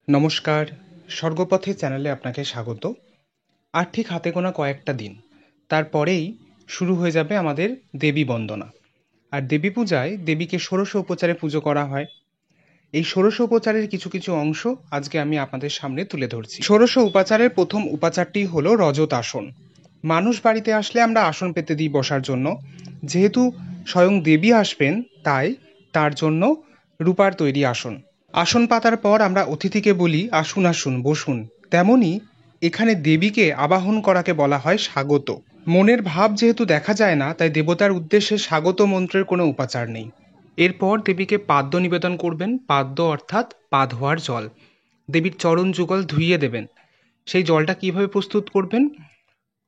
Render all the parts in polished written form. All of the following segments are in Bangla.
নমস্কার, স্বর্গপথে চ্যানেলে আপনাকে স্বাগত। আর ঠিক হাতে গোনা কয়েকটা দিন, তারপরেই শুরু হয়ে যাবে আমাদের দেবী বন্দনা। আর দেবী পূজায় দেবীকে ষোড়শ উপচারে পুজো করা হয়। এই ষোড়শ উপচারের কিছু কিছু অংশ আজকে আমি আপনাদের সামনে তুলে ধরছি। ষোড়শ উপাচারের প্রথম উপাচারটি হলো রজত আসন। মানুষ বাড়িতে আসলে আমরা আসন পেতে দিই বসার জন্য। যেহেতু স্বয়ং দেবী আসবেন, তাই তার জন্য রূপার তৈরি আসন। আসন পাতার পর আমরা অতিথিকে বলি আসুন আসুন বসুন। তেমনি এখানে দেবীকে আবাহন করাকে বলা হয় স্বাগত। মনের ভাব যেহেতু দেখা যায় না, তাই দেবতার উদ্দেশ্যে স্বাগত মন্ত্রের কোনো উপাচার নেই। এরপর দেবীকে পাদ্য নিবেদন করবেন। পাদ্য অর্থাৎ পা ধোয়ার জল। দেবীর চরণ যুগল ধুইয়ে দেবেন। সেই জলটা কিভাবে প্রস্তুত করবেন?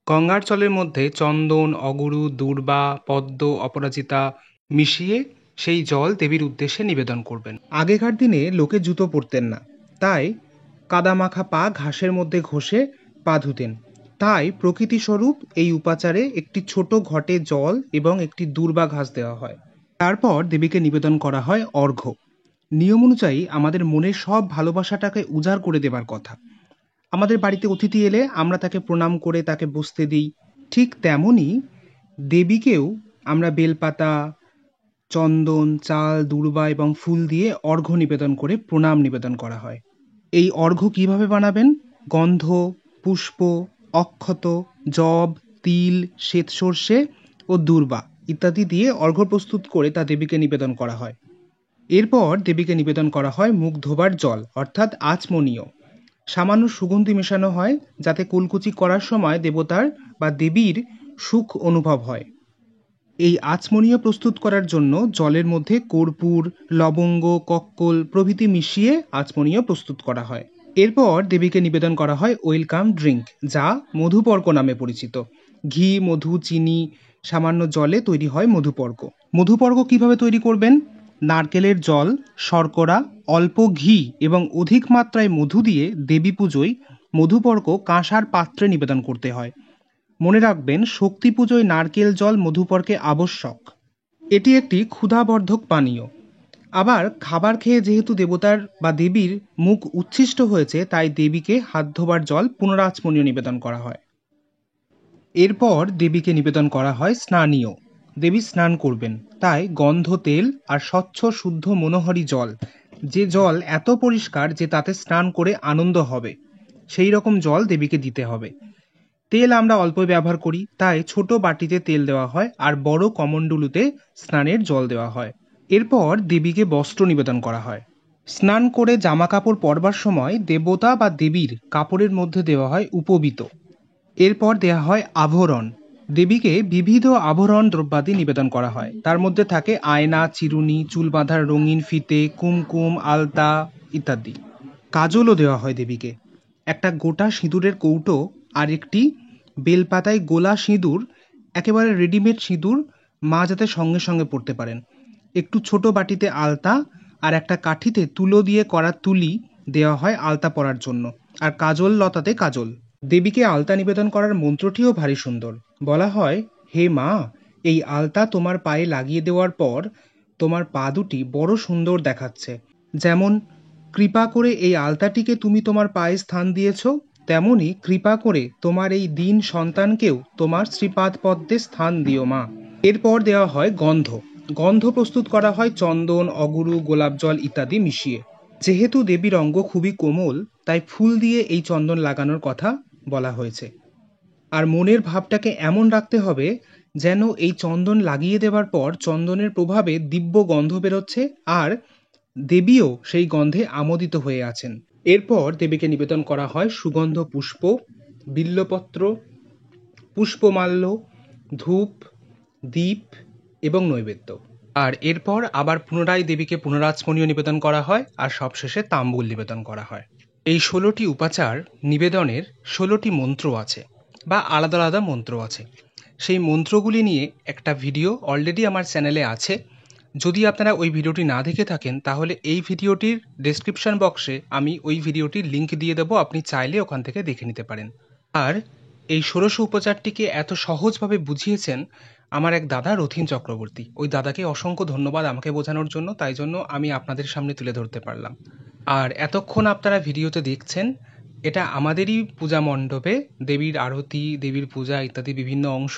গঙ্গার জলের মধ্যে চন্দন, অগুরু, দূর্বা, পদ্ম, অপরাজিতা মিশিয়ে সেই জল দেবীর উদ্দেশ্যে নিবেদন করবেন। আগেকার দিনে লোকে জুতো পরতেন না, তাই কাদামাখা পা ঘাসের মধ্যে ঘষে পা ধুতেন। তাই প্রকৃতিস্বরূপ এই উপাচারে একটি ছোট ঘটে জল এবং একটি দূর্বা ঘাস দেওয়া হয়। তারপর দেবীকে নিবেদন করা হয় অর্ঘ্য। নিয়ম অনুযায়ী আমাদের মনের সব ভালোবাসাটাকে উজাড় করে দেবার কথা। আমাদের বাড়িতে অতিথি এলে আমরা তাকে প্রণাম করে তাকে বসতে দিই। ঠিক তেমনই দেবীকেও আমরা বেলপাতা, চন্দন, চাল, দূর্বা এবং ফুল দিয়ে অর্ঘ্য নিবেদন করে প্রণাম নিবেদন করা হয়। এই অর্ঘ্য কিভাবে বানাবেন? গন্ধ, পুষ্প, অক্ষত, যব, তিল, শ্বেত সর্ষে ও দূর্বা ইত্যাদি দিয়ে অর্ঘ্য প্রস্তুত করে তা দেবীকে নিবেদন করা হয়। এরপর দেবীকে নিবেদন করা হয় মুখ ধোবার জল অর্থাৎ আচমনীয়। সামান্য সুগন্ধি মেশানো হয় যাতে কুলকুচি করার সময় দেবতার বা দেবীর সুখ অনুভব হয়। এই আচমনীয় প্রস্তুত করার জন্য জলের মধ্যে কর্পূর, লবঙ্গ, কক্কল প্রভৃতি মিশিয়ে আচমনীয় প্রস্তুত করা হয়। এরপর দেবীকে নিবেদন করা হয় ওয়েলকাম ড্রিঙ্ক, যা মধুপর্ক নামে পরিচিত। ঘি, মধু, চিনি, সামান্য জলে তৈরি হয় মধুপর্ক। মধুপর্ক কিভাবে তৈরি করবেন? নারকেলের জল, শর্করা, অল্প ঘি এবং অধিক মাত্রায় মধু দিয়ে দেবী পুজোয় মধুপর্ক কাঁসার পাত্রে নিবেদন করতে হয়। মনে রাখবেন, শক্তি পুজোয় নারকেল জল মধুপর্কে আবশ্যক। এটি একটি ক্ষুধাবর্ধক পানীয়। আবার খাবার খেয়ে যেহেতু দেবতার বা দেবীর মুখ উচ্ছিষ্ট হয়েছে, তাই দেবীকে হাত ধোবার জল পুনরাচমনীয় নিবেদন করা হয়। এরপর দেবীকে নিবেদন করা হয় স্নানীয়। দেবী স্নান করবেন, তাই গন্ধ তেল আর স্বচ্ছ শুদ্ধ মনোহরী জল, যে জল এত পরিষ্কার যে তাতে স্নান করে আনন্দ হবে, সেই রকম জল দেবীকে দিতে হবে। তেল আমরা অল্প ব্যবহার করি, তাই ছোট বাটিতে তেল দেওয়া হয় আর বড় কমণ্ডলুতে স্নানের জল দেওয়া হয়। এরপর দেবীকে বস্ত্র নিবেদন করা হয়। স্নান করে জামা কাপড় পরবার সময় দেবতা বা দেবীর কাপড়ের মধ্যে দেওয়া হয় উপবীত। এরপর দেওয়া হয় আভরণ। দেবীকে বিবিধ আভরণ দ্রব্যাদি নিবেদন করা হয়। তার মধ্যে থাকে আয়না, চিরুনি, চুল বাঁধার রঙিন ফিতে, কুমকুম, আলতা ইত্যাদি। কাজলও দেওয়া হয় দেবীকে। একটা গোটা সিঁদুরের কৌটো আর একটি বেলপাতায় গোলা সিঁদুর, একেবারে রেডিমেড সিঁদুর, মা যাতে সঙ্গে সঙ্গে পড়তে পারেন। একটু ছোট বাটিতে আলতা আর একটা কাঠিতে তুলো দিয়ে করা তুলি দেওয়া হয় আলতা পরার জন্য, আর কাজল লতাতে কাজল। দেবীকে আলতা নিবেদন করার মন্ত্রটিও ভারী সুন্দর। বলা হয়, হে মা, এই আলতা তোমার পায়ে লাগিয়ে দেওয়ার পর তোমার পা দুটি বড় সুন্দর দেখাচ্ছে। যেমন কৃপা করে এই আলতাটিকে তুমি তোমার পায়ে স্থান দিয়েছ, তেমনি কৃপা করে তোমার এই দীন সন্তানকেও তোমার শ্রীপাদ পদ্মে স্থান দিও মা। এরপর দেওয়া হয় গন্ধ। গন্ধ প্রস্তুত করা হয় চন্দন, অগুরু, গোলাপ জল ইত্যাদি মিশিয়ে। যেহেতু দেবীর অঙ্গ খুবই কোমল, তাই ফুল দিয়ে এই চন্দন লাগানোর কথা বলা হয়েছে। আর মনের ভাবটাকে এমন রাখতে হবে যেন এই চন্দন লাগিয়ে দেওয়ার পর চন্দনের প্রভাবে দিব্য গন্ধ বেরোচ্ছে আর দেবীও সেই গন্ধে আমোদিত হয়ে আছেন। এরপর দেবীকে নিবেদন করা হয় সুগন্ধ পুষ্প, বিল্লপত্র, পুষ্পমাল্য, ধূপ, দীপ এবং নৈবেদ্য। আর এরপর আবার পুনরায় দেবীকে পুনরাচমনীয় নিবেদন করা হয় আর সবশেষে তাম্বুল নিবেদন করা হয়। এই 16টি উপাচার নিবেদনের 16টি মন্ত্র আছে বা আলাদা আলাদা মন্ত্র আছে। সেই মন্ত্রগুলি নিয়ে একটা ভিডিও অলরেডি আমার চ্যানেলে আছে। যদি আপনারা ওই ভিডিওটি না দেখে থাকেন, তাহলে এই ভিডিওটির ডেসক্রিপশন বক্সে আমি ওই ভিডিওটির লিঙ্ক দিয়ে দেবো, আপনি চাইলে ওখান থেকে দেখে নিতে পারেন। আর এই ষোড়শ উপচারটিকে এত সহজভাবে বুঝিয়েছেন আমার এক দাদা রথীন চক্রবর্তী। ওই দাদাকে অসংখ্য ধন্যবাদ আমাকে বোঝানোর জন্য, তাই জন্য আমি আপনাদের সামনে তুলে ধরতে পারলাম। আর এতক্ষণ আপনারা ভিডিওতে দেখছেন, এটা আমাদেরই পূজা মণ্ডপে দেবীর আরতি, দেবীর পূজা ইত্যাদি বিভিন্ন অংশ।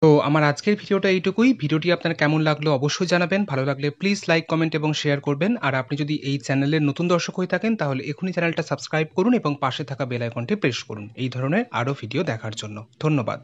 তো আমার আজকের ভিডিওটা এইটুকুই। ভিডিওটি আপনার কেমন লাগলো অবশ্যই জানাবেন। ভালো লাগলে প্লিজ লাইক, কমেন্ট এবং শেয়ার করবেন। আর আপনি যদি এই চ্যানেলের নতুন দর্শক হয়ে থাকেন তাহলে এখনই চ্যানেলটা সাবস্ক্রাইব করুন এবং পাশে থাকা বেল আইকনটি প্রেস করুন এই ধরনের আরও ভিডিও দেখার জন্য। ধন্যবাদ।